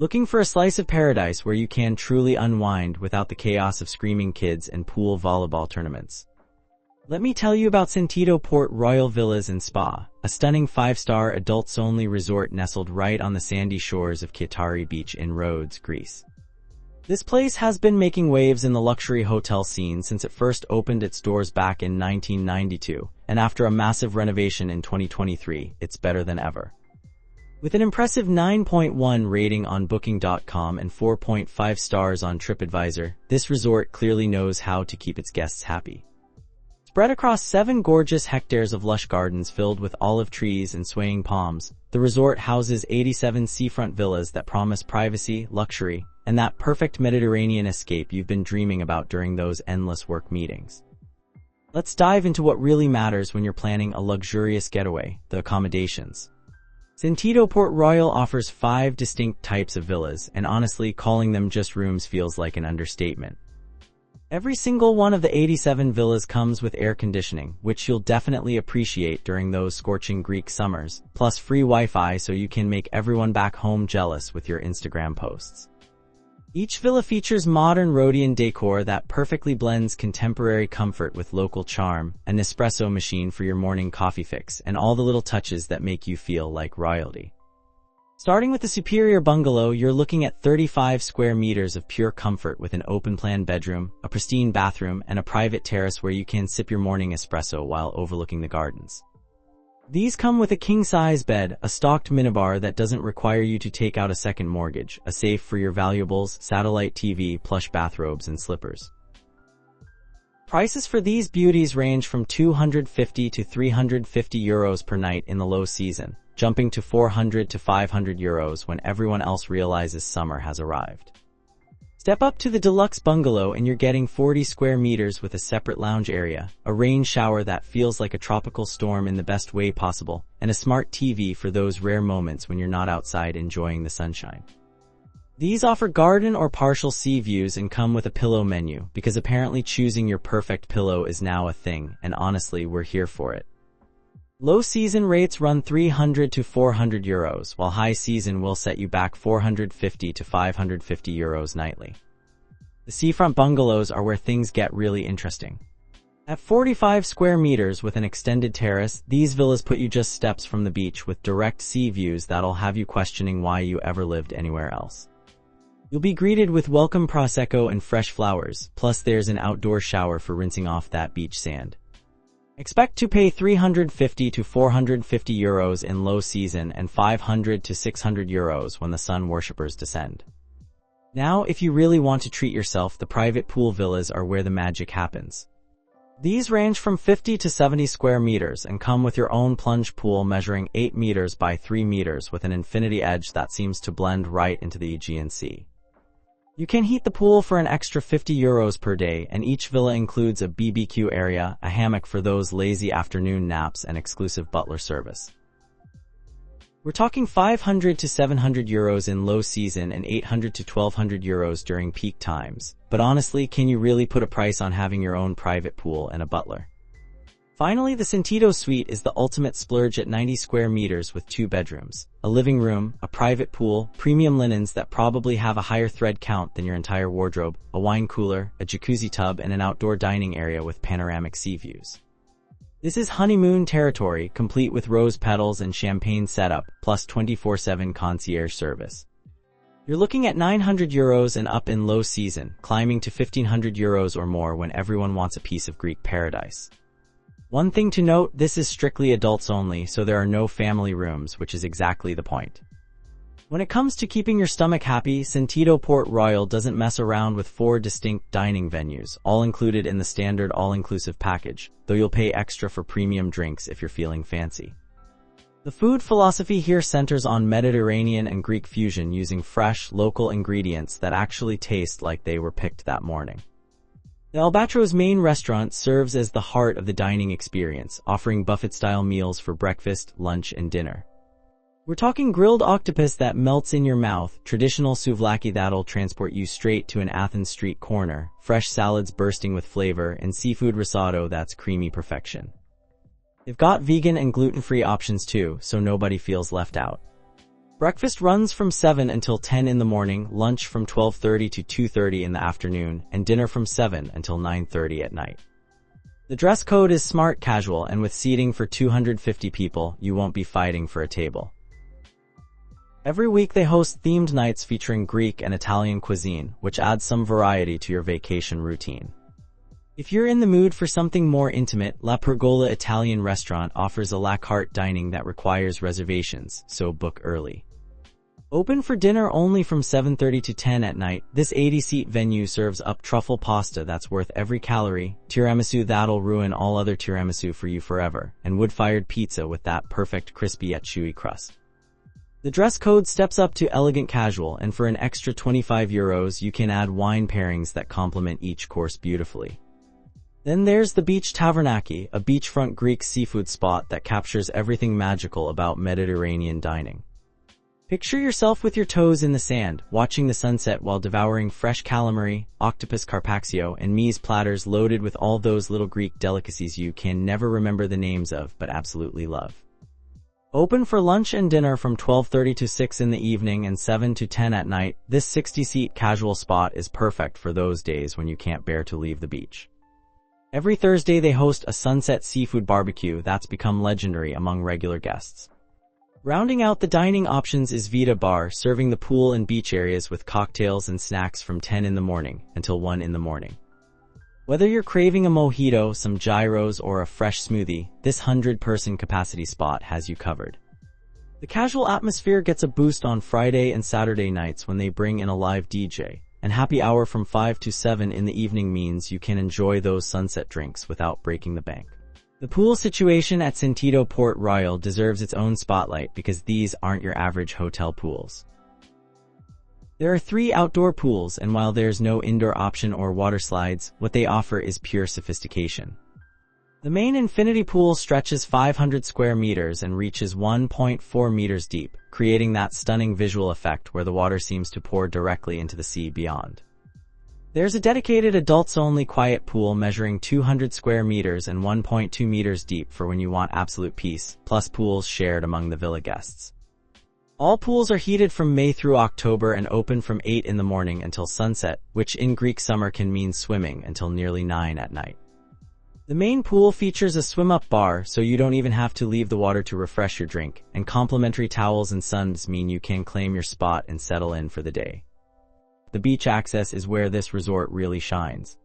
Looking for a slice of paradise where you can truly unwind without the chaos of screaming kids and pool volleyball tournaments? Let me tell you about Sentido Port Royal Villas and Spa, a stunning 5-star adults-only resort nestled right on the sandy shores of Kiotari Beach in Rhodes, Greece. This place has been making waves in the luxury hotel scene since it first opened its doors back in 1992, and after a massive renovation in 2023, it's better than ever. With an impressive 9.1 rating on Booking.com and 4.5 stars on TripAdvisor, this resort clearly knows how to keep its guests happy. Spread across 7 gorgeous hectares of lush gardens filled with olive trees and swaying palms, the resort houses 87 seafront villas that promise privacy, luxury, and that perfect Mediterranean escape you've been dreaming about during those endless work meetings. Let's dive into what really matters when you're planning a luxurious getaway: the accommodations. Sentido Port Royal offers 5 distinct types of villas, and honestly, calling them just rooms feels like an understatement. Every single one of the 87 villas comes with air conditioning, which you'll definitely appreciate during those scorching Greek summers, plus free Wi-Fi so you can make everyone back home jealous with your Instagram posts. Each villa features modern Rhodian decor that perfectly blends contemporary comfort with local charm, a Nespresso machine for your morning coffee fix, and all the little touches that make you feel like royalty. Starting with the superior bungalow, you're looking at 35 square meters of pure comfort with an open-plan bedroom, a pristine bathroom, and a private terrace where you can sip your morning espresso while overlooking the gardens. These come with a king-size bed, a stocked minibar that doesn't require you to take out a second mortgage, a safe for your valuables, satellite TV, plush bathrobes, and slippers. Prices for these beauties range from 250 to 350 euros per night in the low season, jumping to 400 to 500 euros when everyone else realizes summer has arrived. Step up to the deluxe bungalow and you're getting 40 square meters with a separate lounge area, a rain shower that feels like a tropical storm in the best way possible, and a smart TV for those rare moments when you're not outside enjoying the sunshine. These offer garden or partial sea views and come with a pillow menu, because apparently choosing your perfect pillow is now a thing, and honestly, we're here for it. Low season rates run 300 to 400 euros, while high season will set you back 450 to 550 euros nightly. The seafront bungalows are where things get really interesting. At 45 square meters with an extended terrace, these villas put you just steps from the beach with direct sea views that'll have you questioning why you ever lived anywhere else. You'll be greeted with welcome prosecco and fresh flowers, plus there's an outdoor shower for rinsing off that beach sand. Expect to pay 350 to 450 euros in low season and 500 to 600 euros when the sun worshippers descend. Now, if you really want to treat yourself, the private pool villas are where the magic happens. These range from 50 to 70 square meters and come with your own plunge pool measuring 8 meters by 3 meters with an infinity edge that seems to blend right into the Aegean Sea. You can heat the pool for an extra 50 euros per day, and each villa includes a BBQ area, a hammock for those lazy afternoon naps, and exclusive butler service. We're talking 500 to 700 euros in low season and 800 to 1200 euros during peak times. But honestly, can you really put a price on having your own private pool and a butler? Finally, the Sentido Suite is the ultimate splurge at 90 square meters with 2 bedrooms, a living room, a private pool, premium linens that probably have a higher thread count than your entire wardrobe, a wine cooler, a jacuzzi tub, and an outdoor dining area with panoramic sea views. This is honeymoon territory, complete with rose petals and champagne setup, plus 24/7 concierge service. You're looking at 900 euros and up in low season, climbing to 1500 euros or more when everyone wants a piece of Greek paradise. One thing to note, this is strictly adults only, so there are no family rooms, which is exactly the point. When it comes to keeping your stomach happy, Sentido Port Royal doesn't mess around with 4 distinct dining venues, all included in the standard all-inclusive package, though you'll pay extra for premium drinks if you're feeling fancy. The food philosophy here centers on Mediterranean and Greek fusion using fresh, local ingredients that actually taste like they were picked that morning. The Albatros main restaurant serves as the heart of the dining experience, offering buffet-style meals for breakfast, lunch, and dinner. We're talking grilled octopus that melts in your mouth, traditional souvlaki that'll transport you straight to an Athens street corner, fresh salads bursting with flavor, and seafood risotto that's creamy perfection. They've got vegan and gluten-free options too, so nobody feels left out. Breakfast runs from 7 until 10 in the morning, lunch from 12:30 to 2:30 in the afternoon, and dinner from 7 until 9:30 at night. The dress code is smart casual, and with seating for 250 people, you won't be fighting for a table. Every week they host themed nights featuring Greek and Italian cuisine, which adds some variety to your vacation routine. If you're in the mood for something more intimate, La Pergola Italian restaurant offers a la carte dining that requires reservations, so book early. Open for dinner only from 7:30 to 10 at night, this 80-seat venue serves up truffle pasta that's worth every calorie, tiramisu that'll ruin all other tiramisu for you forever, and wood-fired pizza with that perfect crispy yet chewy crust. The dress code steps up to elegant casual, and for an extra €25 you can add wine pairings that complement each course beautifully. Then there's the beach Tavernaki, a beachfront Greek seafood spot that captures everything magical about Mediterranean dining. Picture yourself with your toes in the sand, watching the sunset while devouring fresh calamari, octopus carpaccio, and mise platters loaded with all those little Greek delicacies you can never remember the names of but absolutely love. Open for lunch and dinner from 12:30 to 6 in the evening and 7 to 10 at night, this 60-seat casual spot is perfect for those days when you can't bear to leave the beach. Every Thursday they host a sunset seafood barbecue that's become legendary among regular guests. Rounding out the dining options is Vita Bar, serving the pool and beach areas with cocktails and snacks from 10 in the morning until 1 in the morning. Whether you're craving a mojito, some gyros, or a fresh smoothie, this 100-person capacity spot has you covered. The casual atmosphere gets a boost on Friday and Saturday nights when they bring in a live DJ, and happy hour from 5 to 7 in the evening means you can enjoy those sunset drinks without breaking the bank. The pool situation at Sentido Port Royal deserves its own spotlight because these aren't your average hotel pools. There are 3 outdoor pools, and while there's no indoor option or water slides, what they offer is pure sophistication. The main infinity pool stretches 500 square meters and reaches 1.4 meters deep, creating that stunning visual effect where the water seems to pour directly into the sea beyond. There's a dedicated adults-only quiet pool measuring 200 square meters and 1.2 meters deep for when you want absolute peace, plus pools shared among the villa guests. All pools are heated from May through October and open from 8 in the morning until sunset, which in Greek summer can mean swimming until nearly 9 at night. The main pool features a swim-up bar, so you don't even have to leave the water to refresh your drink, and complimentary towels and suns mean you can claim your spot and settle in for the day. The beach access is where this resort really shines.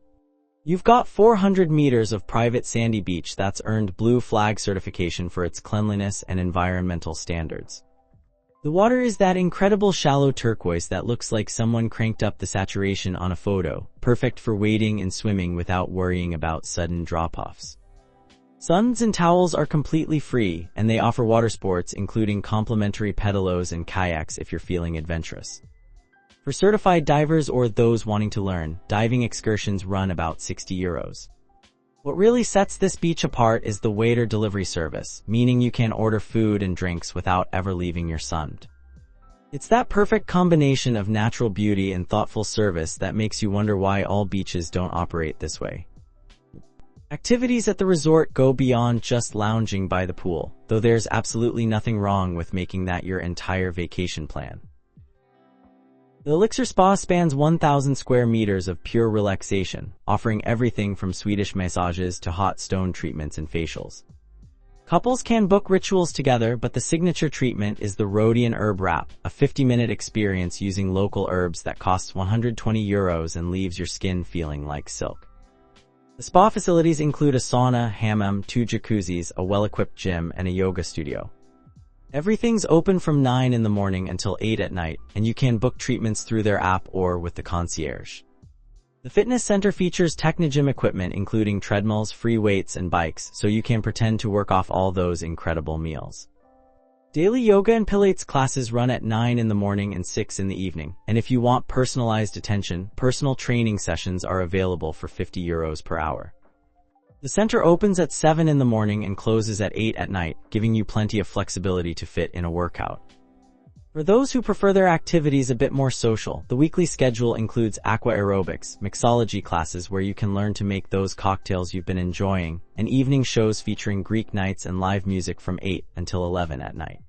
You've got 400 meters of private sandy beach that's earned Blue Flag certification for its cleanliness and environmental standards. The water is that incredible shallow turquoise that looks like someone cranked up the saturation on a photo, perfect for wading and swimming without worrying about sudden drop-offs. Suns and towels are completely free, and they offer water sports including complimentary pedalos and kayaks if you're feeling adventurous. For certified divers or those wanting to learn, diving excursions run about €60. What really sets this beach apart is the waiter delivery service, meaning you can order food and drinks without ever leaving your sund. It's that perfect combination of natural beauty and thoughtful service that makes you wonder why all beaches don't operate this way. Activities at the resort go beyond just lounging by the pool, though there's absolutely nothing wrong with making that your entire vacation plan. The Luxe Spa spans 1,000 square meters of pure relaxation, offering everything from Swedish massages to hot stone treatments and facials. Couples can book rituals together, but the signature treatment is the Rhodian Herb Wrap, a 50-minute experience using local herbs that costs €120 and leaves your skin feeling like silk. The spa facilities include a sauna, hammam, 2 jacuzzis, a well-equipped gym, and a yoga studio. Everything's open from 9 in the morning until 8 at night, and you can book treatments through their app or with the concierge. The fitness center features Technogym equipment including treadmills, free weights, and bikes, so you can pretend to work off all those incredible meals. Daily yoga and Pilates classes run at 9 in the morning and 6 in the evening, and if you want personalized attention, personal training sessions are available for €50 per hour. The center opens at 7 in the morning and closes at 8 at night, giving you plenty of flexibility to fit in a workout. For those who prefer their activities a bit more social, the weekly schedule includes aqua aerobics, mixology classes where you can learn to make those cocktails you've been enjoying, and evening shows featuring Greek nights and live music from 8 until 11 at night.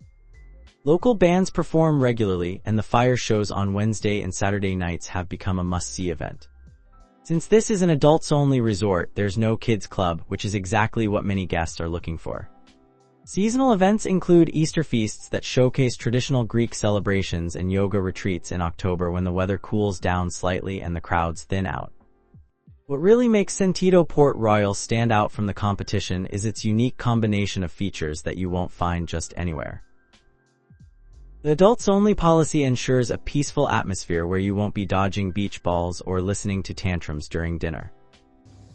Local bands perform regularly, and the fire shows on Wednesday and Saturday nights have become a must-see event. Since this is an adults-only resort, there's no kids club, which is exactly what many guests are looking for. Seasonal events include Easter feasts that showcase traditional Greek celebrations and yoga retreats in October when the weather cools down slightly and the crowds thin out. What really makes Sentido Port Royal stand out from the competition is its unique combination of features that you won't find just anywhere. The adults-only policy ensures a peaceful atmosphere where you won't be dodging beach balls or listening to tantrums during dinner.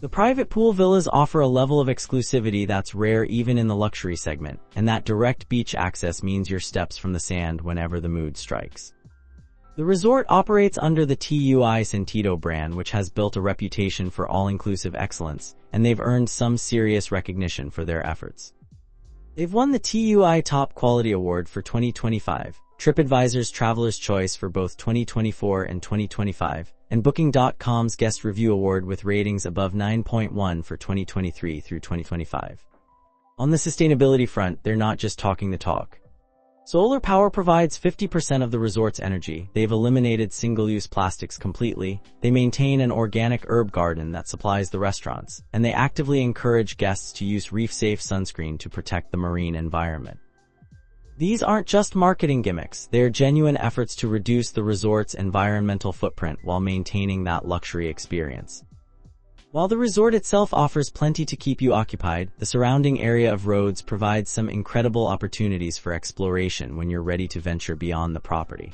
The private pool villas offer a level of exclusivity that's rare even in the luxury segment, and that direct beach access means your steps from the sand whenever the mood strikes. The resort operates under the TUI Sentido brand, which has built a reputation for all-inclusive excellence, and they've earned some serious recognition for their efforts. They've won the TUI Top Quality Award for 2025, TripAdvisor's Traveler's Choice for both 2024 and 2025, and Booking.com's Guest Review Award with ratings above 9.1 for 2023 through 2025. On the sustainability front, they're not just talking the talk. Solar power provides 50% of the resort's energy, they've eliminated single-use plastics completely, they maintain an organic herb garden that supplies the restaurants, and they actively encourage guests to use reef-safe sunscreen to protect the marine environment. These aren't just marketing gimmicks, they're genuine efforts to reduce the resort's environmental footprint while maintaining that luxury experience. While the resort itself offers plenty to keep you occupied, the surrounding area of Rhodes provides some incredible opportunities for exploration when you're ready to venture beyond the property.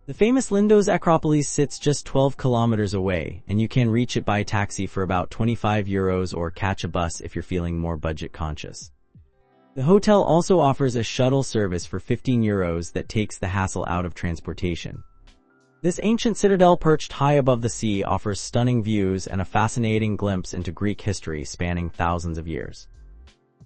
The famous Lindos Acropolis sits just 12 kilometers away, and you can reach it by taxi for about €25 or catch a bus if you're feeling more budget conscious. The hotel also offers a shuttle service for €15 that takes the hassle out of transportation. This ancient citadel perched high above the sea offers stunning views and a fascinating glimpse into Greek history spanning thousands of years.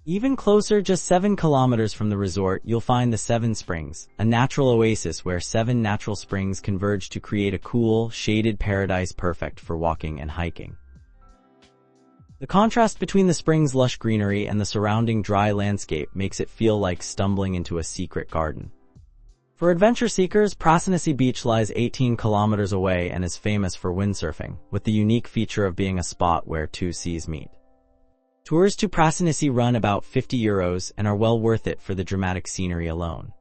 Even closer, just 7 kilometers from the resort, you'll find the Seven Springs, a natural oasis where 7 natural springs converge to create a cool, shaded paradise perfect for walking and hiking. The contrast between the springs' lush greenery and the surrounding dry landscape makes it feel like stumbling into a secret garden. For adventure seekers, Prasnasi Beach lies 18 kilometers away and is famous for windsurfing, with the unique feature of being a spot where two seas meet. Tours to Prasnasi run about €50 and are well worth it for the dramatic scenery alone.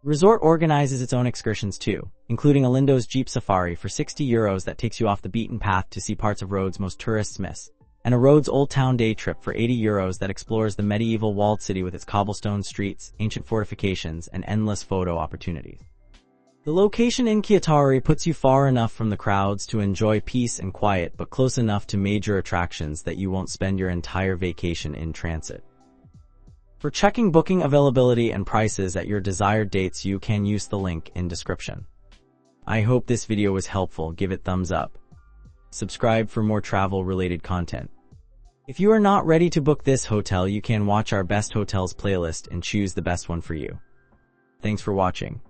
The resort organizes its own excursions too, including a Lindos Jeep Safari for €60 that takes you off the beaten path to see parts of Rhodes most tourists miss, and a Rhodes Old Town day trip for €80 that explores the medieval walled city with its cobblestone streets, ancient fortifications, and endless photo opportunities. The location in Kiotari puts you far enough from the crowds to enjoy peace and quiet, but close enough to major attractions that you won't spend your entire vacation in transit. For checking booking availability and prices at your desired dates, you can use the link in description. I hope this video was helpful. Give it thumbs up. Subscribe for more travel-related content. If you are not ready to book this hotel, you can watch our best hotels playlist and choose the best one for you. Thanks for watching.